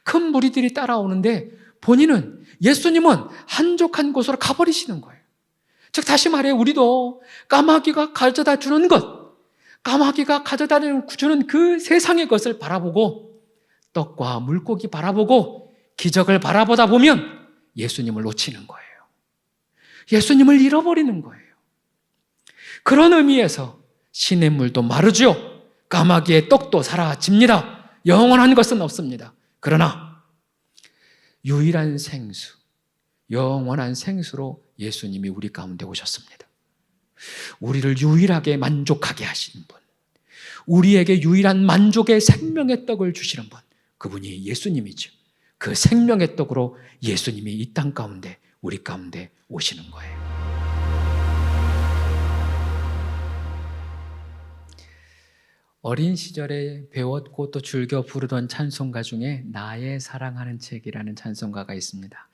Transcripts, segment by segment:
큰 무리들이 따라오는데 본인은, 예수님은 한적한 곳으로 가버리시는 거예요. 즉 다시 말해 우리도 까마귀가 가져다 주는 것, 까마귀가 가져다 주는 그 세상의 것을 바라보고 떡과 물고기 바라보고 기적을 바라보다 보면 예수님을 놓치는 거예요. 예수님을 잃어버리는 거예요. 그런 의미에서 시냇물도 마르죠. 까마귀의 떡도 사라집니다. 영원한 것은 없습니다. 그러나 유일한 생수, 영원한 생수로 예수님이 우리 가운데 오셨습니다. 우리를 유일하게 만족하게 하시는 분, 우리에게 유일한 만족의 생명의 떡을 주시는 분, 그분이 예수님이죠. 그 생명의 떡으로 예수님이 이 땅 가운데, 우리 가운데 오시는 거예요. 어린 시절에 배웠고 또 즐겨 부르던 찬송가 중에 나의 사랑하는 책이라는 찬송가가 있습니다.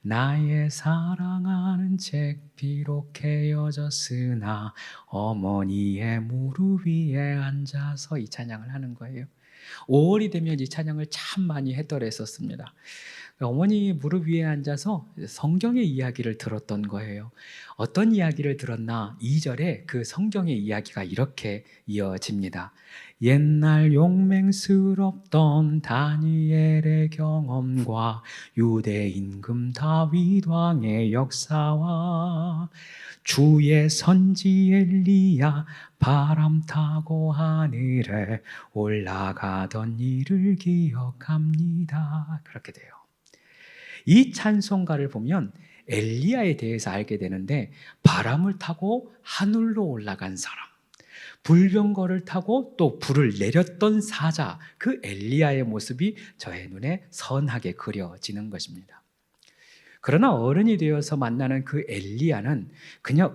나의 사랑하는 책 비록 헤어졌으나 어머니의 무릎 위에 앉아서, 이 찬양을 하는 거예요. 5월이 되면 이 찬양을 참 많이 했더랬었습니다. 어머니 무릎 위에 앉아서 성경의 이야기를 들었던 거예요. 어떤 이야기를 들었나? 2절에 그 성경의 이야기가 이렇게 이어집니다. 옛날 용맹스럽던 다니엘의 경험과 유대 임금 다윗 왕의 역사와 주의 선지 엘리야 바람 타고 하늘에 올라가던 일을 기억합니다. 그렇게 돼요. 이 찬송가를 보면 엘리야에 대해서 알게 되는데, 바람을 타고 하늘로 올라간 사람, 불병거를 타고 또 불을 내렸던 사자, 그 엘리야의 모습이 저의 눈에 선하게 그려지는 것입니다. 그러나 어른이 되어서 만나는 그 엘리야는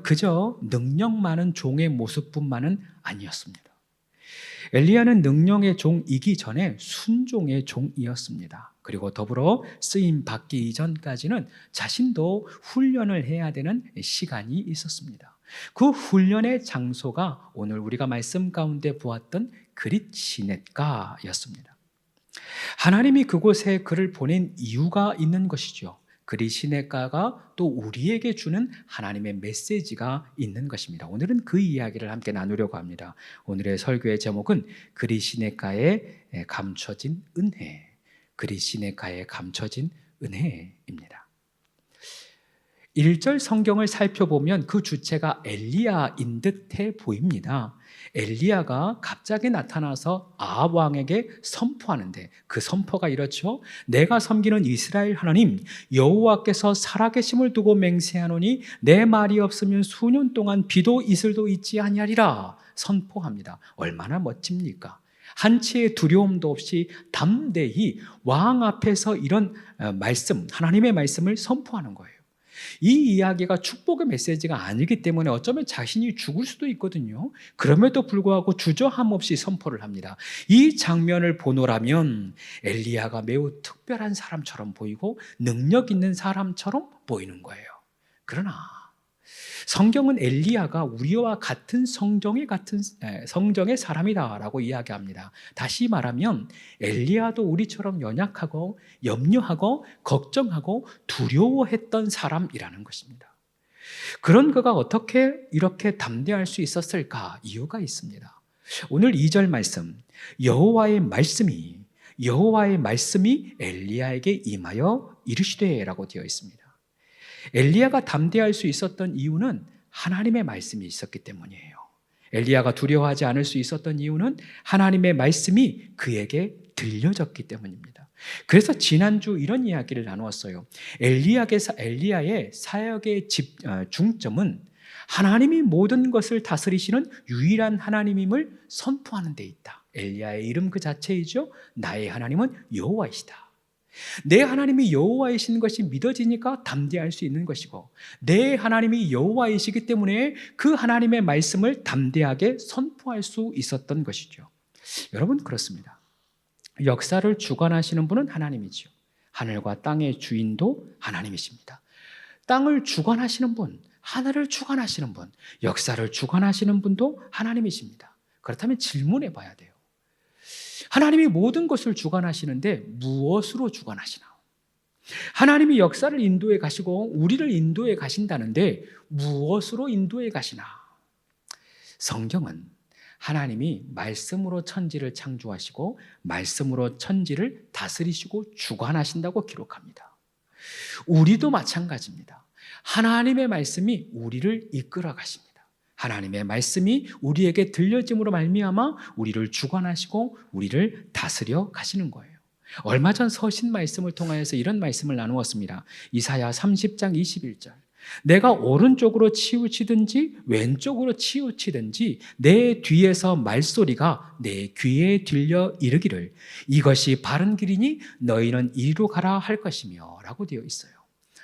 그저 능력 많은 종의 모습뿐만은 아니었습니다. 엘리야는 능력의 종이기 전에 순종의 종이었습니다. 그리고 더불어 쓰임 받기 이전까지는 자신도 훈련을 해야 되는 시간이 있었습니다. 그 훈련의 장소가 오늘 우리가 말씀 가운데 보았던 그릿 시냇가였습니다. 하나님이 그곳에 그를 보낸 이유가 있는 것이죠. 그릿 시냇가가 또 우리에게 주는 하나님의 메시지가 있는 것입니다. 오늘은 그 이야기를 함께 나누려고 합니다. 오늘의 설교의 제목은 그릿 시냇가에 감춰진 은혜, 그릿 시냇가에 감춰진 은혜입니다. 1절 성경을 살펴보면 그 주체가 엘리야인 듯해 보입니다. 엘리야가 갑자기 나타나서 아합 왕에게 선포하는데, 그 선포가 이렇죠. 내가 섬기는 이스라엘 하나님 여호와께서 살아계심을 두고 맹세하노니 내 말이 없으면 수년 동안 비도 이슬도 있지 아니하리라 선포합니다. 얼마나 멋집니까? 한치의 두려움도 없이 담대히 왕 앞에서 이런 말씀, 하나님의 말씀을 선포하는 거예요. 이 이야기가 축복의 메시지가 아니기 때문에 어쩌면 자신이 죽을 수도 있거든요. 그럼에도 불구하고 주저함 없이 선포를 합니다. 이 장면을 보노라면 엘리야가 매우 특별한 사람처럼 보이고 능력 있는 사람처럼 보이는 거예요. 그러나 성경은 엘리야가 우리와 같은 성정의 사람이다라고 이야기합니다. 다시 말하면 엘리야도 우리처럼 연약하고 염려하고 걱정하고 두려워했던 사람이라는 것입니다. 그런 그가 어떻게 이렇게 담대할 수 있었을까? 이유가 있습니다. 오늘 2절 말씀, 여호와의 말씀이 엘리야에게 임하여 이르시되라고 되어 있습니다. 엘리야가 담대할 수 있었던 이유는 하나님의 말씀이 있었기 때문이에요. 엘리야가 두려워하지 않을 수 있었던 이유는 하나님의 말씀이 그에게 들려졌기 때문입니다. 그래서 지난주 이런 이야기를 나누었어요. 엘리야의 사역의 중점은 하나님이 모든 것을 다스리시는 유일한 하나님임을 선포하는 데 있다. 엘리야의 이름 그 자체이죠. 나의 하나님은 여호와이시다. 내 하나님이 여호와이신 것이 믿어지니까 담대할 수 있는 것이고, 내 하나님이 여호와이시기 때문에 그 하나님의 말씀을 담대하게 선포할 수 있었던 것이죠. 여러분, 그렇습니다. 역사를 주관하시는 분은 하나님이죠. 하늘과 땅의 주인도 하나님이십니다. 땅을 주관하시는 분, 하늘을 주관하시는 분, 역사를 주관하시는 분도 하나님이십니다. 그렇다면 질문해 봐야 돼요. 하나님이 모든 것을 주관하시는데 무엇으로 주관하시나? 하나님이 역사를 인도해 가시고 우리를 인도해 가신다는데 무엇으로 인도해 가시나? 성경은 하나님이 말씀으로 천지를 창조하시고 말씀으로 천지를 다스리시고 주관하신다고 기록합니다. 우리도 마찬가지입니다. 하나님의 말씀이 우리를 이끌어 가십니다. 하나님의 말씀이 우리에게 들려짐으로 말미암아 우리를 주관하시고 우리를 다스려 가시는 거예요. 얼마 전 서신 말씀을 통하여서 이런 말씀을 나누었습니다. 이사야 30장 21절. 내가 오른쪽으로 치우치든지 왼쪽으로 치우치든지 내 뒤에서 말소리가 내 귀에 들려 이르기를 이것이 바른 길이니 너희는 이리로 가라 할 것이며 라고 되어 있어요.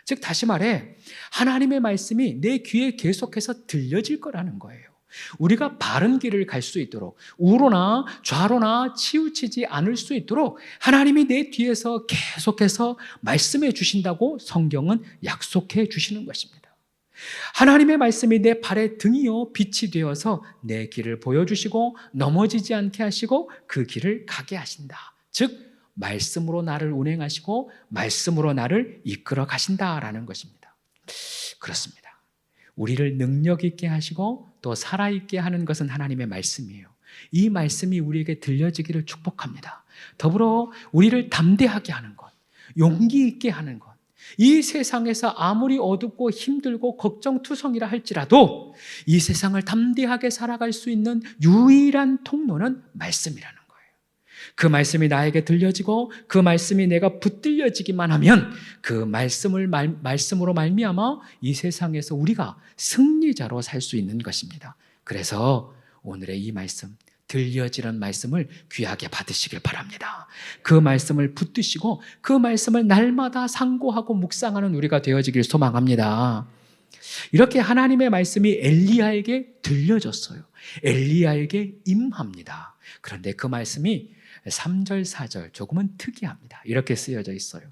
즉 다시 말해 하나님의 말씀이 내 귀에 계속해서 들려질 거라는 거예요. 우리가 바른 길을 갈 수 있도록 우로나 좌로나 치우치지 않을 수 있도록 하나님이 내 뒤에서 계속해서 말씀해 주신다고 성경은 약속해 주시는 것입니다. 하나님의 말씀이 내 발의 등이요 빛이 되어서 내 길을 보여주시고 넘어지지 않게 하시고 그 길을 가게 하신다. 즉 말씀으로 나를 운행하시고 말씀으로 나를 이끌어 가신다라는 것입니다. 그렇습니다. 우리를 능력 있게 하시고 또 살아있게 하는 것은 하나님의 말씀이에요. 이 말씀이 우리에게 들려지기를 축복합니다. 더불어 우리를 담대하게 하는 것, 용기 있게 하는 것, 이 세상에서 아무리 어둡고 힘들고 걱정투성이라 할지라도 이 세상을 담대하게 살아갈 수 있는 유일한 통로는 말씀이라는 거예요. 그 말씀이 나에게 들려지고 그 말씀이 내가 붙들려지기만 하면 그 말씀으로 말미암아 이 세상에서 우리가 승리자로 살 수 있는 것입니다. 그래서 오늘의 이 말씀, 들려지는 말씀을 귀하게 받으시길 바랍니다. 그 말씀을 붙드시고 그 말씀을 날마다 상고하고 묵상하는 우리가 되어지길 소망합니다. 이렇게 하나님의 말씀이 엘리야에게 들려졌어요. 엘리야에게 임합니다. 그런데 그 말씀이 3절, 4절 조금은 특이합니다. 이렇게 쓰여져 있어요.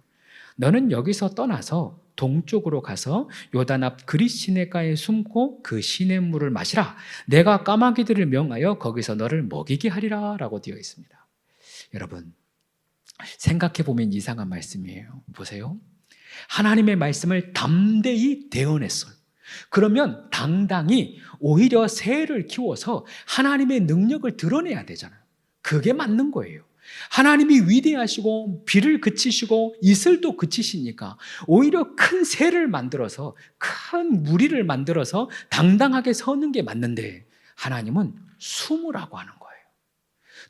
너는 여기서 떠나서 동쪽으로 가서 요단 앞 그릿 시내가에 숨고 그 시냇물을 마시라. 내가 까마귀들을 명하여 거기서 너를 먹이게 하리라 라고 되어 있습니다. 여러분 생각해 보면 이상한 말씀이에요. 보세요. 하나님의 말씀을 담대히 대언했어요. 그러면 당당히 오히려 새를 키워서 하나님의 능력을 드러내야 되잖아요. 그게 맞는 거예요. 하나님이 위대하시고 비를 그치시고 이슬도 그치시니까 오히려 큰 새를 만들어서 큰 무리를 만들어서 당당하게 서는 게 맞는데 하나님은 숨으라고 하는 거예요.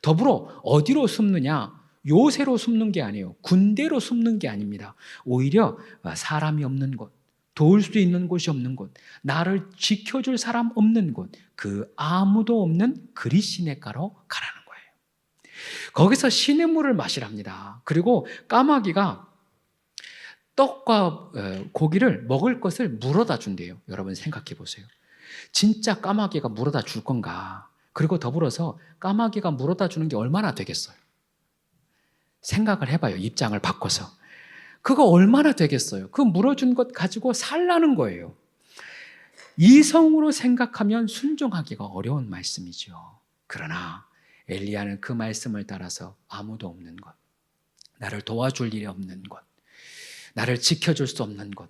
더불어 어디로 숨느냐? 요새로 숨는 게 아니에요. 군대로 숨는 게 아닙니다. 오히려 사람이 없는 곳, 도울 수 있는 곳이 없는 곳, 나를 지켜줄 사람 없는 곳, 그 아무도 없는 그릿 시냇가로 가라는 거예요. 거기서 시냇물을 마시랍니다. 그리고 까마귀가 떡과 고기를 먹을 것을 물어다 준대요. 여러분 생각해 보세요. 진짜 까마귀가 물어다 줄 건가? 그리고 더불어서 까마귀가 물어다 주는 게 얼마나 되겠어요? 생각을 해봐요. 입장을 바꿔서. 그거 얼마나 되겠어요? 그 물어준 것 가지고 살라는 거예요. 이성으로 생각하면 순종하기가 어려운 말씀이죠. 그러나 엘리야는 그 말씀을 따라서 아무도 없는 곳, 나를 도와줄 일이 없는 곳, 나를 지켜줄 수 없는 곳,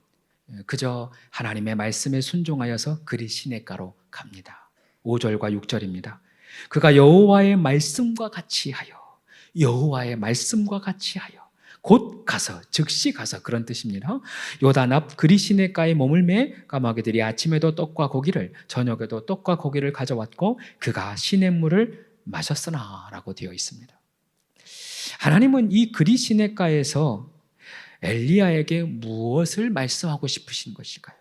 그저 하나님의 말씀에 순종하여서 그릿 시냇가로 갑니다. 5절과 6절입니다. 그가 여호와의 말씀과 같이 하여, 여호와의 말씀과 같이 하여 곧 가서, 즉시 가서, 그런 뜻입니다. 요단 앞 그릿 시냇가에 머물매 까마귀들이 아침에도 떡과 고기를 저녁에도 떡과 고기를 가져왔고 그가 시냇물을 마셨으나 라고 되어 있습니다. 하나님은 이 그릿 시냇가에서 엘리야에게 무엇을 말씀하고 싶으신 것일까요?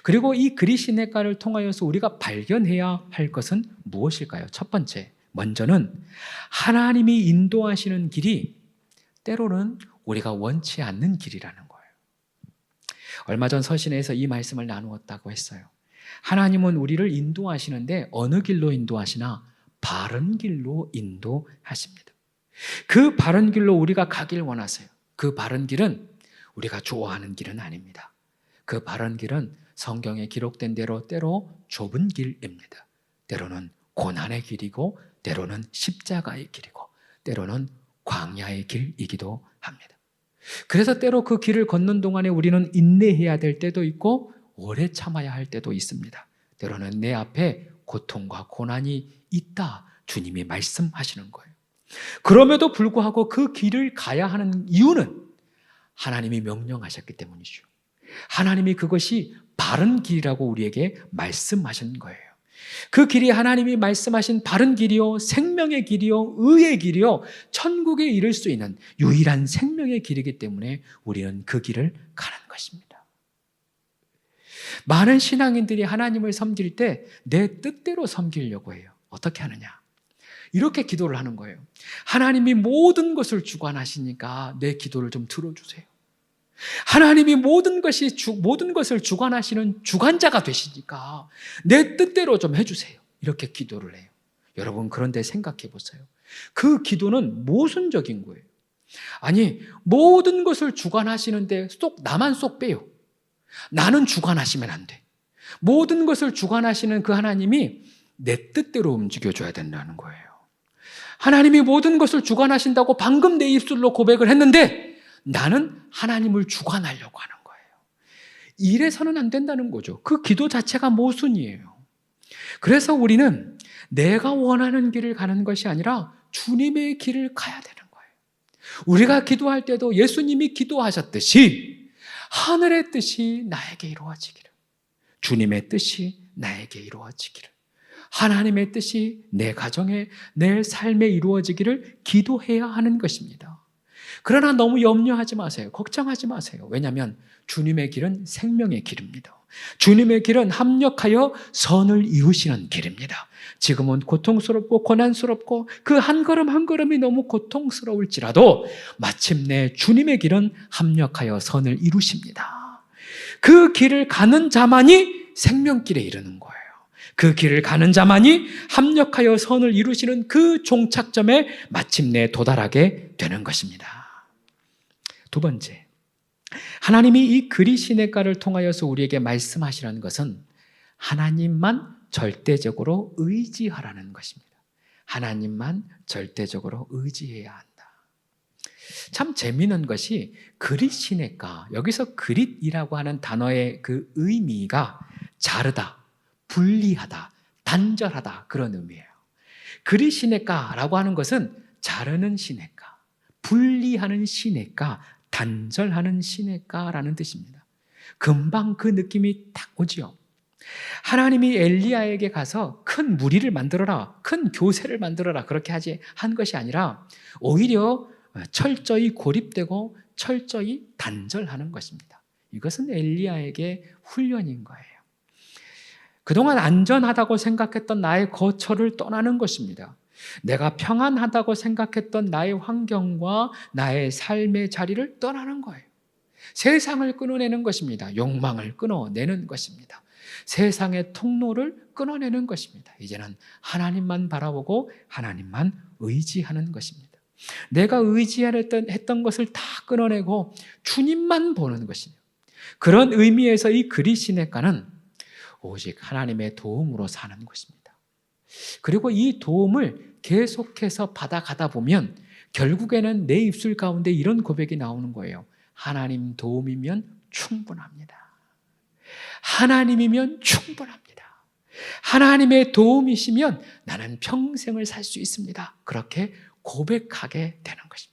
그리고 이 그릿 시냇가를 통하여서 우리가 발견해야 할 것은 무엇일까요? 첫 번째, 먼저는 하나님이 인도하시는 길이 때로는 우리가 원치 않는 길이라는 거예요. 얼마 전 서신에서 이 말씀을 나누었다고 했어요. 하나님은 우리를 인도하시는데 어느 길로 인도하시나? 바른 길로 인도하십니다. 그 바른 길로 우리가 가길 원하세요. 그 바른 길은 우리가 좋아하는 길은 아닙니다. 그 바른 길은 성경에 기록된 대로 때로 좁은 길입니다. 때로는 고난의 길이고 때로는 십자가의 길이고 때로는 광야의 길이기도 합니다. 그래서 때로 그 길을 걷는 동안에 우리는 인내해야 될 때도 있고 오래 참아야 할 때도 있습니다. 때로는 내 앞에 고통과 고난이 있다, 주님이 말씀하시는 거예요. 그럼에도 불구하고 그 길을 가야 하는 이유는 하나님이 명령하셨기 때문이죠. 하나님이 그것이 바른 길이라고 우리에게 말씀하신 거예요. 그 길이 하나님이 말씀하신 바른 길이요, 생명의 길이요, 의의 길이요, 천국에 이를 수 있는 유일한 생명의 길이기 때문에 우리는 그 길을 가는 것입니다. 많은 신앙인들이 하나님을 섬길 때 내 뜻대로 섬기려고 해요. 어떻게 하느냐? 이렇게 기도를 하는 거예요. 하나님이 모든 것을 주관하시니까 내 기도를 좀 들어주세요. 하나님이 모든 것을 주관하시는 주관자가 되시니까 내 뜻대로 좀 해주세요. 이렇게 기도를 해요. 여러분, 그런데 생각해 보세요. 그 기도는 모순적인 거예요. 아니, 모든 것을 주관하시는데 나만 쏙 빼요. 나는 주관하시면 안 돼. 모든 것을 주관하시는 그 하나님이 내 뜻대로 움직여줘야 된다는 거예요. 하나님이 모든 것을 주관하신다고 방금 내 입술로 고백을 했는데 나는 하나님을 주관하려고 하는 거예요. 이래서는 안 된다는 거죠. 그 기도 자체가 모순이에요. 그래서 우리는 내가 원하는 길을 가는 것이 아니라 주님의 길을 가야 되는 거예요. 우리가 기도할 때도 예수님이 기도하셨듯이 하늘의 뜻이 나에게 이루어지기를, 주님의 뜻이 나에게 이루어지기를, 하나님의 뜻이 내 가정에, 내 삶에 이루어지기를 기도해야 하는 것입니다. 그러나 너무 염려하지 마세요. 걱정하지 마세요. 왜냐하면 주님의 길은 생명의 길입니다. 주님의 길은 합력하여 선을 이루시는 길입니다. 지금은 고통스럽고 고난스럽고 그 한 걸음 한 걸음이 너무 고통스러울지라도 마침내 주님의 길은 합력하여 선을 이루십니다. 그 길을 가는 자만이 생명길에 이르는 거예요. 그 길을 가는 자만이 합력하여 선을 이루시는 그 종착점에 마침내 도달하게 되는 것입니다. 두 번째, 하나님이 이 그리 시냇가를 통하여서 우리에게 말씀하시라는 것은 하나님만 절대적으로 의지하라는 것입니다. 하나님만 절대적으로 의지해야 한다. 참 재미있는 것이 그릿 시냇가, 여기서 그릿이라고 하는 단어의 그 의미가 자르다, 분리하다, 단절하다, 그런 의미예요. 그릿 시냇가라고 하는 것은 자르는 시냇가, 분리하는 시냇가, 단절하는 시냇가라는 뜻입니다. 금방 그 느낌이 딱 오지요. 하나님이 엘리야에게 가서 큰 무리를 만들어라, 큰 교세를 만들어라, 그렇게 한 것이 아니라 오히려 철저히 고립되고 철저히 단절하는 것입니다. 이것은 엘리야에게 훈련인 거예요. 그동안 안전하다고 생각했던 나의 거처를 떠나는 것입니다. 내가 평안하다고 생각했던 나의 환경과 나의 삶의 자리를 떠나는 거예요. 세상을 끊어내는 것입니다. 욕망을 끊어내는 것입니다. 세상의 통로를 끊어내는 것입니다. 이제는 하나님만 바라보고 하나님만 의지하는 것입니다. 내가 의지했던 것을 다 끊어내고 주님만 보는 것입니다. 그런 의미에서 이 그릿 시냇가는 오직 하나님의 도움으로 사는 것입니다. 그리고 이 도움을 계속해서 받아가다 보면 결국에는 내 입술 가운데 이런 고백이 나오는 거예요. 하나님 도움이면 충분합니다. 하나님이면 충분합니다. 하나님의 도움이시면 나는 평생을 살 수 있습니다. 그렇게 고백하게 되는 것입니다.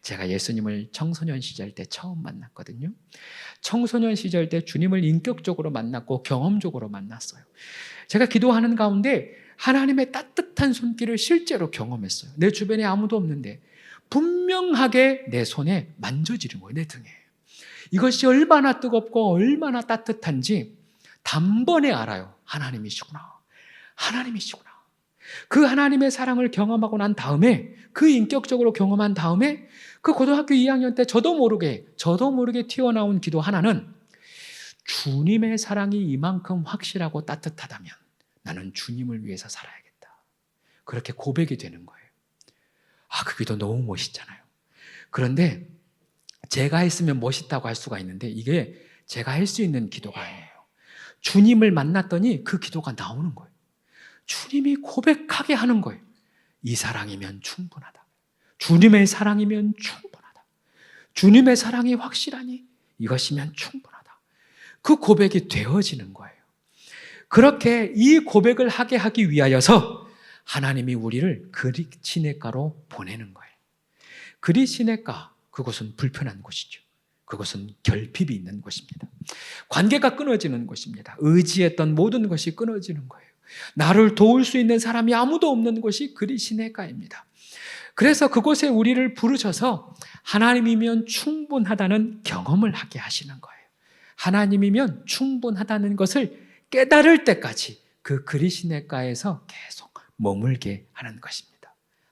제가 예수님을 청소년 시절 때 처음 만났거든요. 청소년 시절 때 주님을 인격적으로 만났고 경험적으로 만났어요. 제가 기도하는 가운데 하나님의 따뜻한 손길을 실제로 경험했어요. 내 주변에 아무도 없는데 분명하게 내 손에 만져지는 거예요. 내 등에. 이것이 얼마나 뜨겁고 얼마나 따뜻한지 단번에 알아요. 하나님이시구나. 하나님이시구나. 그 하나님의 사랑을 경험하고 난 다음에, 그 인격적으로 경험한 다음에 그 고등학교 2학년 때 저도 모르게 튀어나온 기도 하나는 주님의 사랑이 이만큼 확실하고 따뜻하다면 나는 주님을 위해서 살아야겠다. 그렇게 고백이 되는 거예요. 그 기도 너무 멋있잖아요. 그런데 제가 했으면 멋있다고 할 수가 있는데 이게 제가 할 수 있는 기도가 아니에요. 주님을 만났더니 그 기도가 나오는 거예요. 주님이 고백하게 하는 거예요. 이 사랑이면 충분하다. 주님의 사랑이면 충분하다. 주님의 사랑이 확실하니 이것이면 충분하다. 그 고백이 되어지는 거예요. 그렇게 이 고백을 하게 하기 위하여서 하나님이 우리를 그리시네가로 보내는 거예요. 그리시네가, 그곳은 불편한 곳이죠. 그것은 결핍이 있는 곳입니다. 관계가 끊어지는 곳입니다. 의지했던 모든 것이 끊어지는 거예요. 나를 도울 수 있는 사람이 아무도 없는 곳이 그리시네가입니다. 그래서 그곳에 우리를 부르셔서 하나님이면 충분하다는 경험을 하게 하시는 거예요. 하나님이면 충분하다는 것을 깨달을 때까지 그 그리시네가에서 계속 머물게 하는 것입니다.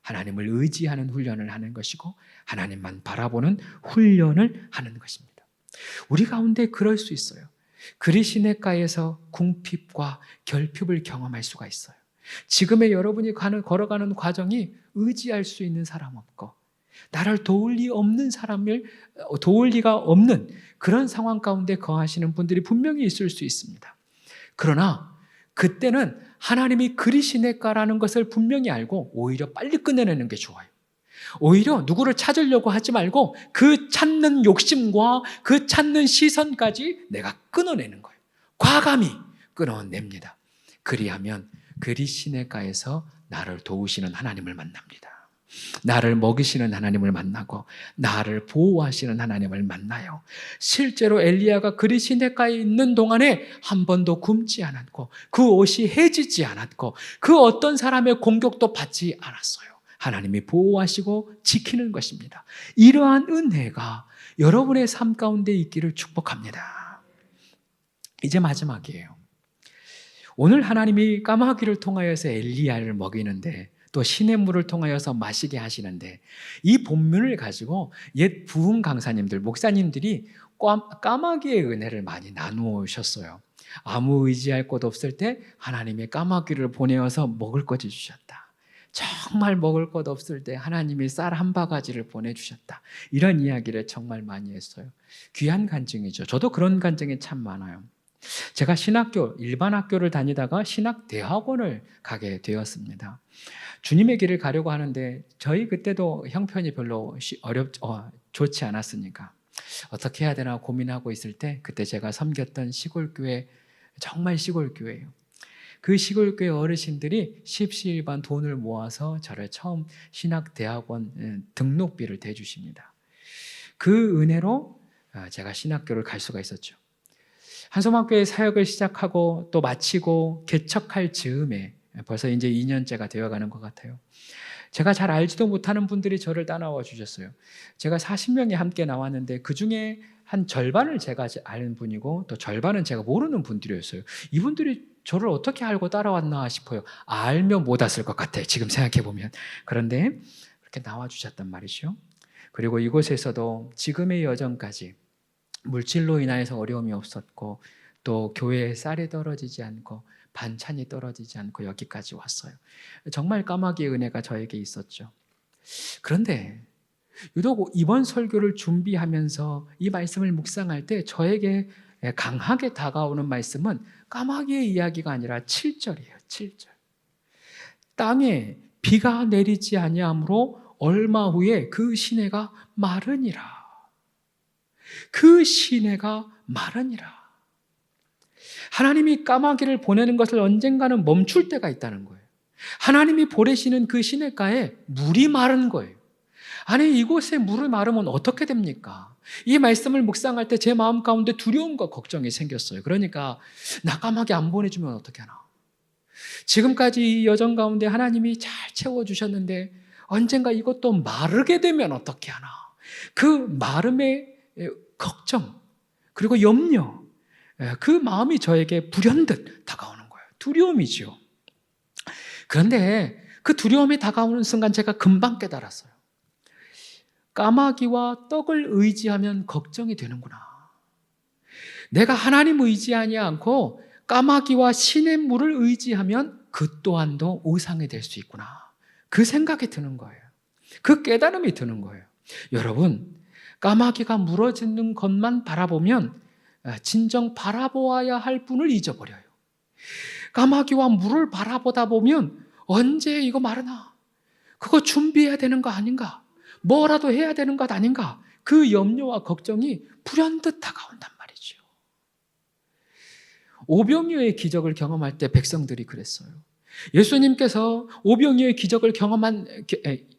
하나님을 의지하는 훈련을 하는 것이고 하나님만 바라보는 훈련을 하는 것입니다. 우리 가운데 그럴 수 있어요. 그리시네가에서 궁핍과 결핍을 경험할 수가 있어요. 지금의 여러분이 걸어가는 과정이 의지할 수 있는 사람 없고 나를 도울 리가 없는 그런 상황 가운데 거하시는 분들이 분명히 있을 수 있습니다. 그러나 그때는 하나님이 그리시네가라는 것을 분명히 알고 오히려 빨리 끝내내는 게 좋아요. 오히려 누구를 찾으려고 하지 말고 그 찾는 욕심과 그 찾는 시선까지 내가 끊어내는 거예요. 과감히 끊어냅니다. 그리하면 그리시네가에서 나를 도우시는 하나님을 만납니다. 나를 먹이시는 하나님을 만나고 나를 보호하시는 하나님을 만나요. 실제로 엘리야가 그리시네가에 있는 동안에 한 번도 굶지 않았고 그 옷이 해지지 않았고 그 어떤 사람의 공격도 받지 않았어요. 하나님이 보호하시고 지키는 것입니다. 이러한 은혜가 여러분의 삶 가운데 있기를 축복합니다. 이제 마지막이에요. 오늘 하나님이 까마귀를 통하여서 엘리야를 먹이는데 또 시냇물을 통하여서 마시게 하시는데 이 본문을 가지고 옛 부흥 강사님들, 목사님들이 까마귀의 은혜를 많이 나누셨어요. 아무 의지할 곳 없을 때 하나님이 까마귀를 보내어서 먹을 것을 주셨다. 정말 먹을 것 없을 때 하나님이 쌀 한 바가지를 보내주셨다. 이런 이야기를 정말 많이 했어요. 귀한 간증이죠. 저도 그런 간증이 참 많아요. 제가 일반 학교를 다니다가 신학대학원을 가게 되었습니다. 주님의 길을 가려고 하는데 저희 그때도 형편이 별로 좋지 않았으니까 어떻게 해야 되나 고민하고 있을 때 그때 제가 섬겼던 시골교회, 정말 시골교회예요. 그 시골교회 어르신들이 십시일반 돈을 모아서 저를 처음 신학대학원 등록비를 대주십니다. 그 은혜로 제가 신학교를 갈 수가 있었죠. 한소망교회 사역을 시작하고 또 마치고 개척할 즈음에 벌써 이제 2년째가 되어가는 것 같아요. 제가 잘 알지도 못하는 분들이 저를 따라와 주셨어요. 제가 40명이 함께 나왔는데 그중에 한 절반을 제가 아는 분이고 또 절반은 제가 모르는 분들이었어요. 이분들이 저를 어떻게 알고 따라왔나 싶어요. 알면 못 왔을 것 같아요. 지금 생각해보면. 그런데 그렇게 나와 주셨단 말이죠. 그리고 이곳에서도 지금의 여정까지 물질로 인하여서 어려움이 없었고 또 교회에 쌀이 떨어지지 않고 반찬이 떨어지지 않고 여기까지 왔어요. 정말 까마귀의 은혜가 저에게 있었죠. 그런데 유독 이번 설교를 준비하면서 이 말씀을 묵상할 때 저에게 강하게 다가오는 말씀은 까마귀의 이야기가 아니라 7절이에요. 7절. 땅에 비가 내리지 아니하므로 얼마 후에 그 시내가 마르니라. 그 시내가 마르니라. 하나님이 까마귀를 보내는 것을 언젠가는 멈출 때가 있다는 거예요. 하나님이 보내시는 그 시냇가에 물이 마른 거예요. 아니 이곳에 물이 마르면 어떻게 됩니까? 이 말씀을 묵상할 때 제 마음 가운데 두려움과 걱정이 생겼어요. 그러니까 나 까마귀 안 보내주면 어떻게 하나? 지금까지 이 여정 가운데 하나님이 잘 채워주셨는데 언젠가 이것도 마르게 되면 어떻게 하나? 그 마름의 걱정 그리고 염려 그 마음이 저에게 불현듯 다가오는 거예요. 두려움이죠. 그런데 그 두려움이 다가오는 순간 제가 금방 깨달았어요. 까마귀와 떡을 의지하면 걱정이 되는구나. 내가 하나님 의지하지 않고 까마귀와 신의 물을 의지하면 그 또한도 우상이 될 수 있구나. 그 생각이 드는 거예요. 그 깨달음이 드는 거예요. 여러분, 까마귀가 물어지는 것만 바라보면 진정 바라보아야 할 분을 잊어버려요. 까마귀와 물을 바라보다 보면 언제 이거 마르나? 그거 준비해야 되는 거 아닌가? 뭐라도 해야 되는 것 아닌가? 그 염려와 걱정이 불현듯 다가온단 말이죠. 오병이어의 기적을 경험할 때 백성들이 그랬어요. 예수님께서 오병이어의 기적을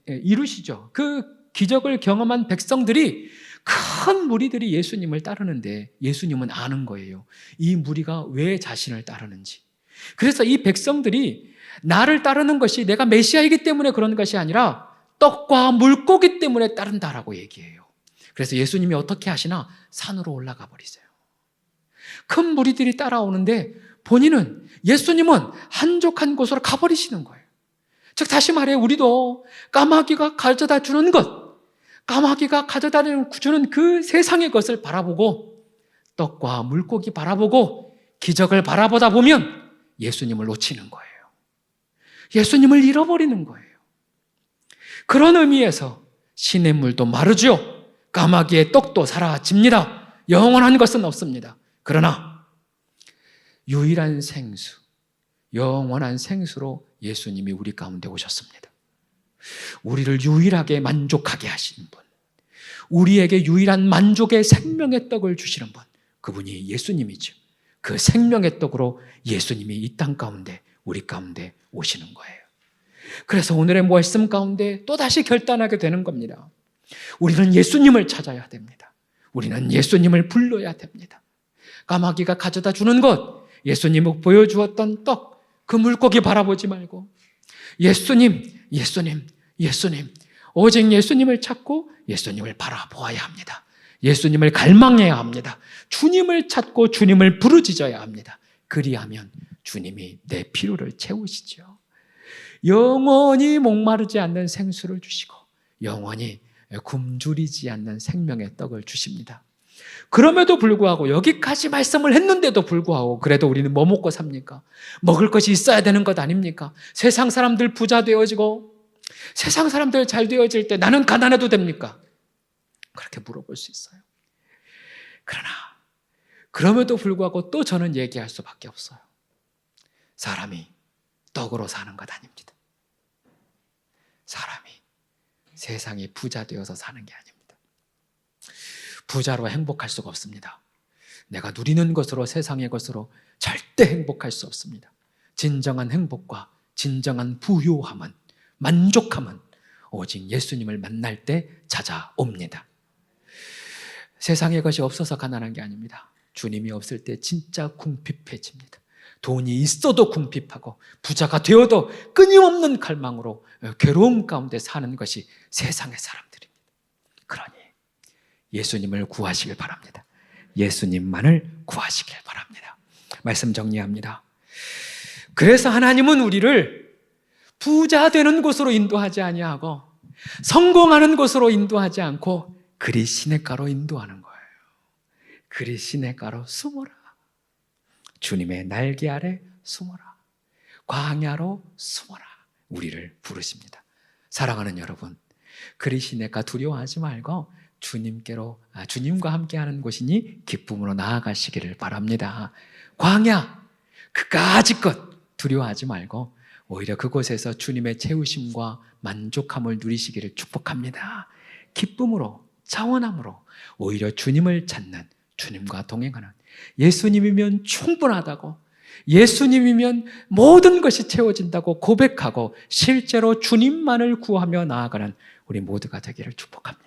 이루시죠. 그 기적을 경험한 백성들이, 큰 무리들이 예수님을 따르는데 예수님은 아는 거예요. 이 무리가 왜 자신을 따르는지. 그래서 이 백성들이 나를 따르는 것이 내가 메시아이기 때문에 그런 것이 아니라 떡과 물고기 때문에 따른다라고 얘기해요. 그래서 예수님이 어떻게 하시나? 산으로 올라가 버리세요. 큰 무리들이 따라오는데 본인은, 예수님은 한적한 곳으로 가버리시는 거예요. 즉 다시 말해 우리도 까마귀가 가져다 주는 것, 까마귀가 가져다 주는 그 세상의 것을 바라보고, 떡과 물고기 바라보고 기적을 바라보다 보면 예수님을 놓치는 거예요. 예수님을 잃어버리는 거예요. 그런 의미에서 시냇물도 마르죠. 까마귀의 떡도 사라집니다. 영원한 것은 없습니다. 그러나 유일한 생수, 영원한 생수로 예수님이 우리 가운데 오셨습니다. 우리를 유일하게 만족하게 하시는 분, 우리에게 유일한 만족의 생명의 떡을 주시는 분, 그분이 예수님이죠. 그 생명의 떡으로 예수님이 이 땅 가운데, 우리 가운데 오시는 거예요. 그래서 오늘의 말씀 가운데 또다시 결단하게 되는 겁니다. 우리는 예수님을 찾아야 됩니다. 우리는 예수님을 불러야 됩니다. 까마귀가 가져다 주는 것, 예수님이 보여주었던 떡, 그 물고기 바라보지 말고 예수님, 예수님, 예수님, 오직 예수님을 찾고 예수님을 바라보아야 합니다. 예수님을 갈망해야 합니다. 주님을 찾고 주님을 부르짖어야 합니다. 그리하면 주님이 내 필요를 채우시죠. 영원히 목마르지 않는 생수를 주시고 영원히 굶주리지 않는 생명의 떡을 주십니다. 그럼에도 불구하고, 여기까지 말씀을 했는데도 불구하고 그래도 우리는 뭐 먹고 삽니까? 먹을 것이 있어야 되는 것 아닙니까? 세상 사람들 부자 되어지고 세상 사람들 잘 되어질 때 나는 가난해도 됩니까? 그렇게 물어볼 수 있어요. 그러나 그럼에도 불구하고 또 저는 얘기할 수밖에 없어요. 사람이 떡으로 사는 것 아닙니다. 사람이 세상에 부자 되어서 사는 게 아닙니다. 부자로 행복할 수가 없습니다. 내가 누리는 것으로, 세상의 것으로 절대 행복할 수 없습니다. 진정한 행복과 진정한 부유함은, 만족함은 오직 예수님을 만날 때 찾아옵니다. 세상의 것이 없어서 가난한 게 아닙니다. 주님이 없을 때 진짜 궁핍해집니다. 돈이 있어도 궁핍하고 부자가 되어도 끊임없는 갈망으로 괴로움 가운데 사는 것이 세상의 사람들입니다. 그러니 예수님을 구하시길 바랍니다. 예수님만을 구하시길 바랍니다. 말씀 정리합니다. 그래서 하나님은 우리를 부자 되는 곳으로 인도하지 아니하고 성공하는 곳으로 인도하지 않고 그리 시냇가로 인도하는 거예요. 그리 시냇가로 숨어라. 주님의 날개 아래 숨어라. 광야로 숨어라. 우리를 부르십니다. 사랑하는 여러분, 그리 시냇가 두려워하지 말고 주님과 함께하는 곳이니 기쁨으로 나아가시기를 바랍니다. 광야, 그까짓것 두려워하지 말고 오히려 그곳에서 주님의 채우심과 만족함을 누리시기를 축복합니다. 기쁨으로, 차원함으로 오히려 주님을 찾는, 주님과 동행하는, 예수님이면 충분하다고, 예수님이면 모든 것이 채워진다고 고백하고 실제로 주님만을 구하며 나아가는 우리 모두가 되기를 축복합니다.